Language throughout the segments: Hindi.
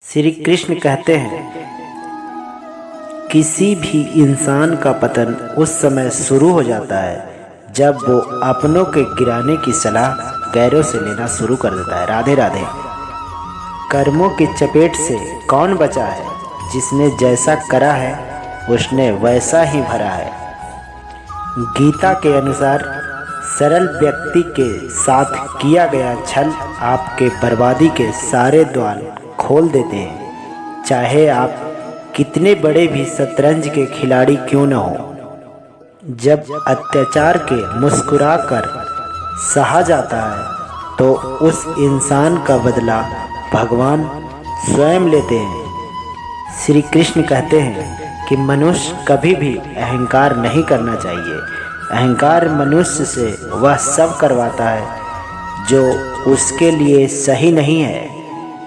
श्री कृष्ण कहते हैं, किसी भी इंसान का पतन उस समय शुरू हो जाता है जब वो अपनों के गिराने की सलाह गैरों से लेना शुरू कर देता है। राधे राधे। कर्मों की चपेट से कौन बचा है? जिसने जैसा करा है उसने वैसा ही भरा है। गीता के अनुसार सरल व्यक्ति के साथ किया गया छल आपके बर्बादी के सारे द्वार खोल देते हैं, चाहे आप कितने बड़े भी शतरंज के खिलाड़ी क्यों न हो। जब अत्याचार के मुस्कुरा कर सहा जाता है तो उस इंसान का बदला भगवान स्वयं लेते हैं। श्री कृष्ण कहते हैं कि मनुष्य कभी भी अहंकार नहीं करना चाहिए। अहंकार मनुष्य से वह सब करवाता है जो उसके लिए सही नहीं है।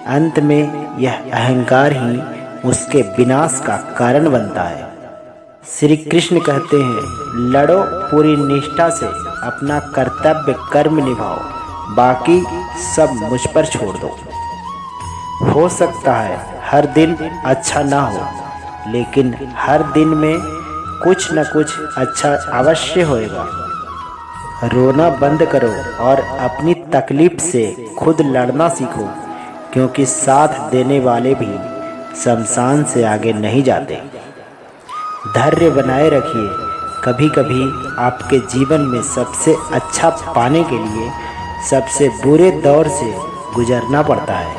अंत में यह अहंकार ही उसके विनाश का कारण बनता है। श्री कृष्ण कहते हैं, लड़ो पूरी निष्ठा से, अपना कर्तव्य कर्म निभाओ, बाकी सब मुझ पर छोड़ दो। हो सकता है हर दिन अच्छा ना हो, लेकिन हर दिन में कुछ न कुछ अच्छा अवश्य होएगा। रोना बंद करो और अपनी तकलीफ से खुद लड़ना सीखो, क्योंकि साथ देने वाले भी शमशान से आगे नहीं जाते। धैर्य बनाए रखिए। कभी कभी आपके जीवन में सबसे अच्छा पाने के लिए सबसे बुरे दौर से गुजरना पड़ता है।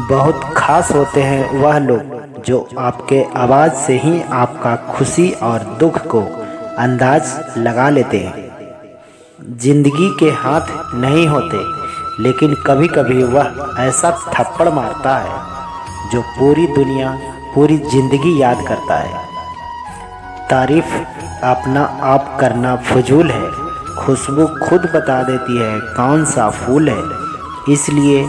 बहुत खास होते हैं वह लोग जो आपके आवाज़ से ही आपका खुशी और दुख को अंदाज लगा लेते हैं। जिंदगी के हाथ नहीं होते, लेकिन कभी कभी वह ऐसा थप्पड़ मारता है जो पूरी दुनिया पूरी जिंदगी याद करता है। तारीफ अपना आप करना फजूल है। खुशबू खुद बता देती है कौन सा फूल है। इसलिए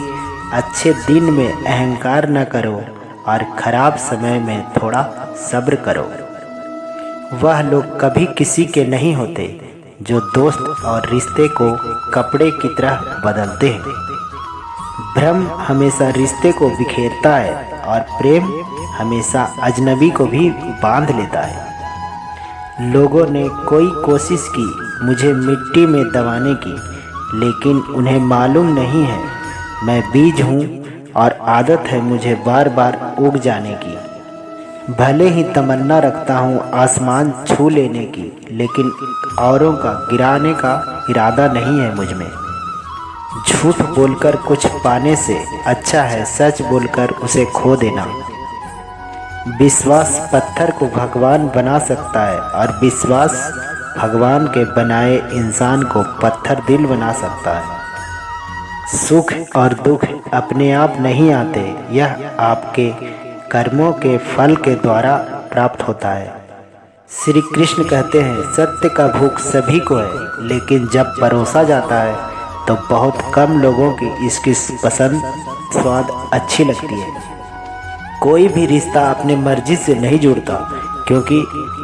अच्छे दिन में अहंकार न करो और खराब समय में थोड़ा सब्र करो। वह लोग कभी किसी के नहीं होते जो दोस्त और रिश्ते को कपड़े की तरह बदलते हैं। भ्रम हमेशा रिश्ते को बिखेरता है और प्रेम हमेशा अजनबी को भी बांध लेता है। लोगों ने कोई कोशिश की मुझे मिट्टी में दबाने की, लेकिन उन्हें मालूम नहीं है मैं बीज हूँ और आदत है मुझे बार बार उग जाने की। भले ही तमन्ना रखता हूँ आसमान छू लेने की, लेकिन औरों का गिराने का इरादा नहीं है मुझ में। झूठ बोलकर कुछ पाने से अच्छा है सच बोलकर उसे खो देना। विश्वास पत्थर को भगवान बना सकता है और विश्वास भगवान के बनाए इंसान को पत्थर दिल बना सकता है। सुख और दुख अपने आप नहीं आते, यह आपके कर्मों के फल के द्वारा प्राप्त होता है। श्री कृष्ण कहते हैं, सत्य का भूख सभी को है, लेकिन जब परोसा जाता है तो बहुत कम लोगों की इसकी पसंद स्वाद अच्छी लगती है। कोई भी रिश्ता अपनी मर्जी से नहीं जुड़ता, क्योंकि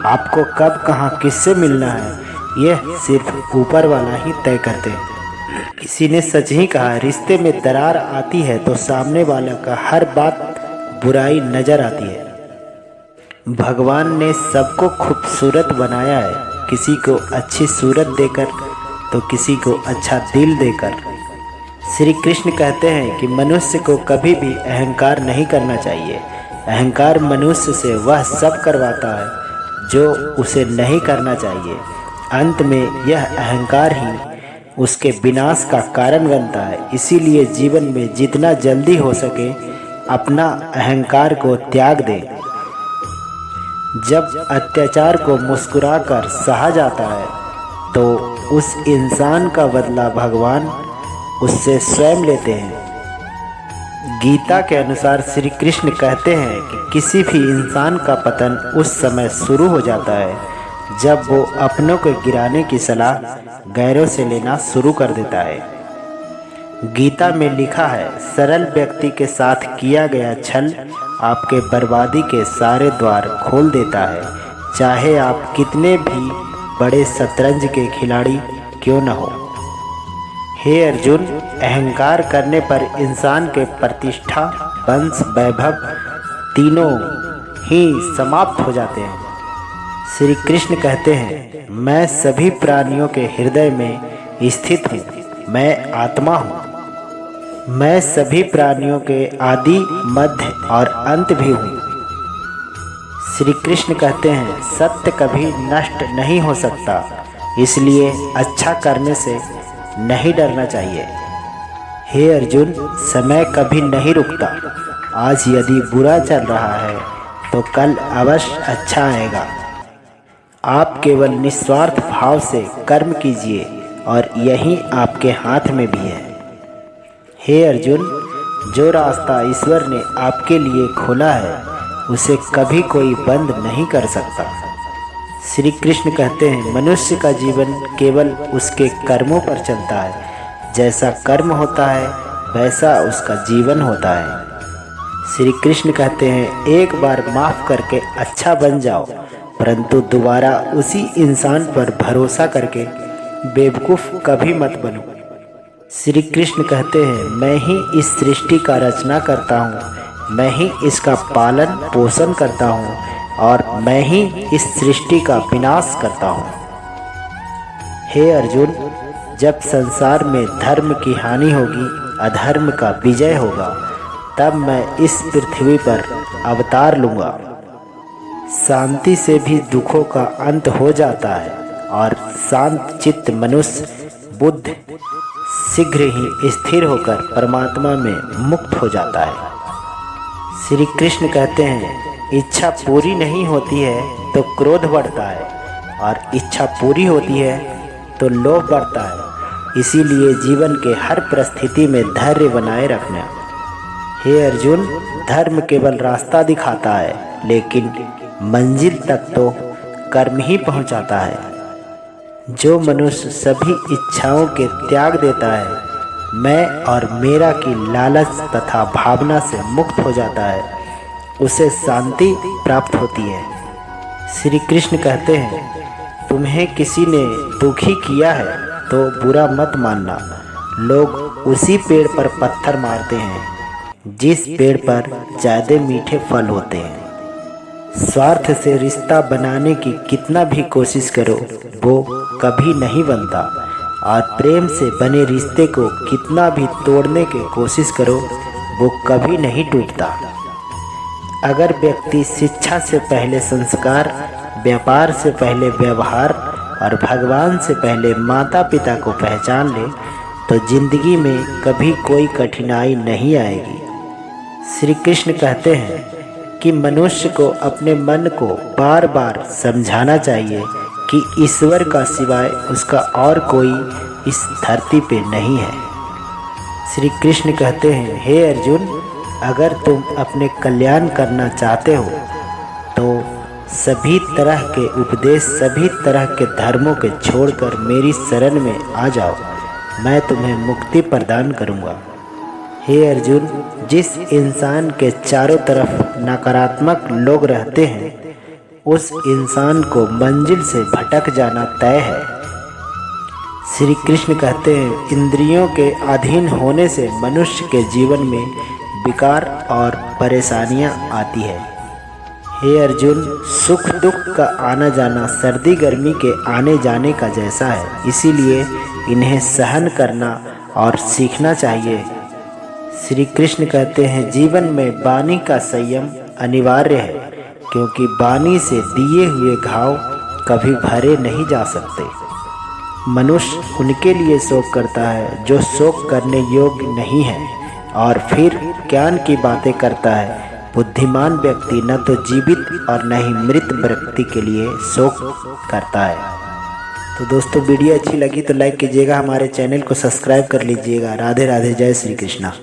आपको कब कहाँ किससे मिलना है यह सिर्फ ऊपर वाला ही तय करते हैं। किसी ने सच ही कहा, रिश्ते में दरार आती है तो सामने वाला का हर बात बुराई नजर आती है। भगवान ने सबको खूबसूरत बनाया है, किसी को अच्छी सूरत देकर तो किसी को अच्छा दिल देकर। श्री कृष्ण कहते हैं कि मनुष्य को कभी भी अहंकार नहीं करना चाहिए। अहंकार मनुष्य से वह सब करवाता है जो उसे नहीं करना चाहिए। अंत में यह अहंकार ही उसके विनाश का कारण बनता है। इसीलिए जीवन में जितना जल्दी हो सके अपना अहंकार को त्याग दे। जब अत्याचार को मुस्कुराकर सहा जाता है तो उस इंसान का बदला भगवान उससे स्वयं लेते हैं। गीता के अनुसार श्री कृष्ण कहते हैं कि किसी भी इंसान का पतन उस समय शुरू हो जाता है जब वो अपनों को गिराने की सलाह गैरों से लेना शुरू कर देता है। गीता में लिखा है, सरल व्यक्ति के साथ किया गया छल आपके बर्बादी के सारे द्वार खोल देता है, चाहे आप कितने भी बड़े शतरंज के खिलाड़ी क्यों न हो। हे अर्जुन, अहंकार करने पर इंसान के प्रतिष्ठा, वंश, वैभव तीनों ही समाप्त हो जाते हैं। श्री कृष्ण कहते हैं, मैं सभी प्राणियों के हृदय में स्थित हूँ, मैं आत्मा हूँ। मैं सभी प्राणियों के आदि, मध्य और अंत भी हूँ। श्री कृष्ण कहते हैं, सत्य कभी नष्ट नहीं हो सकता, इसलिए अच्छा करने से नहीं डरना चाहिए। हे अर्जुन, समय कभी नहीं रुकता। आज यदि बुरा चल रहा है तो कल अवश्य अच्छा आएगा। आप केवल निस्वार्थ भाव से कर्म कीजिए और यही आपके हाथ में भी है। हे अर्जुन, जो रास्ता ईश्वर ने आपके लिए खोला है उसे कभी कोई बंद नहीं कर सकता। श्री कृष्ण कहते हैं, मनुष्य का जीवन केवल उसके कर्मों पर चलता है। जैसा कर्म होता है वैसा उसका जीवन होता है। श्री कृष्ण कहते हैं, एक बार माफ़ करके अच्छा बन जाओ, परंतु दोबारा उसी इंसान पर भरोसा करके बेवकूफ़ कभी मत बनो। श्री कृष्ण कहते हैं, मैं ही इस सृष्टि का रचना करता हूँ, मैं ही इसका पालन पोषण करता हूँ और मैं ही इस सृष्टि का विनाश करता हूँ। हे अर्जुन, जब संसार में धर्म की हानि होगी, अधर्म का विजय होगा, तब मैं इस पृथ्वी पर अवतार लूँगा। शांति से भी दुखों का अंत हो जाता है और शांत चित्त मनुष्य बुद्ध शीघ्र ही स्थिर होकर परमात्मा में मुक्त हो जाता है। श्री कृष्ण कहते हैं, इच्छा पूरी नहीं होती है तो क्रोध बढ़ता है और इच्छा पूरी होती है तो लोभ बढ़ता है। इसीलिए जीवन के हर परिस्थिति में धैर्य बनाए रखना। हे अर्जुन, धर्म केवल रास्ता दिखाता है, लेकिन मंजिल तक तो कर्म ही पहुंचाता है। जो मनुष्य सभी इच्छाओं के त्याग देता है, मैं और मेरा की लालच तथा भावना से मुक्त हो जाता है, उसे शांति प्राप्त होती है। श्री कृष्ण कहते हैं, तुम्हें किसी ने दुखी किया है तो बुरा मत मानना। लोग उसी पेड़ पर पत्थर मारते हैं जिस पेड़ पर ज़्यादा मीठे फल होते हैं। स्वार्थ से रिश्ता बनाने की कितना भी कोशिश करो वो कभी नहीं बनता, और प्रेम से बने रिश्ते को कितना भी तोड़ने की कोशिश करो वो कभी नहीं टूटता। अगर व्यक्ति शिक्षा से पहले संस्कार, व्यापार से पहले व्यवहार और भगवान से पहले माता पिता को पहचान ले तो जिंदगी में कभी कोई कठिनाई नहीं आएगी। श्री कृष्ण कहते हैं कि मनुष्य को अपने मन को बार बार समझाना चाहिए कि ईश्वर का सिवाय उसका और कोई इस धरती पे नहीं है। श्री कृष्ण कहते हैं, हे अर्जुन, अगर तुम अपने कल्याण करना चाहते हो तो सभी तरह के उपदेश, सभी तरह के धर्मों के छोड़कर मेरी शरण में आ जाओ, मैं तुम्हें मुक्ति प्रदान करूँगा। हे अर्जुन, जिस इंसान के चारों तरफ नकारात्मक लोग रहते हैं उस इंसान को मंजिल से भटक जाना तय है। श्री कृष्ण कहते हैं, इंद्रियों के अधीन होने से मनुष्य के जीवन में विकार और परेशानियां आती है। हे अर्जुन, सुख दुख का आना जाना सर्दी गर्मी के आने जाने का जैसा है, इसीलिए इन्हें सहन करना और सीखना चाहिए। श्री कृष्ण कहते हैं, जीवन में वाणी का संयम अनिवार्य है, क्योंकि वाणी से दिए हुए घाव कभी भरे नहीं जा सकते। मनुष्य उनके लिए शोक करता है जो शोक करने योग्य नहीं है और फिर ज्ञान की बातें करता है। बुद्धिमान व्यक्ति न तो जीवित और न ही मृत व्यक्ति के लिए शोक करता है। तो दोस्तों, वीडियो अच्छी लगी तो लाइक कीजिएगा, हमारे चैनल को सब्सक्राइब कर लीजिएगा। राधे राधे, जय श्री कृष्णा।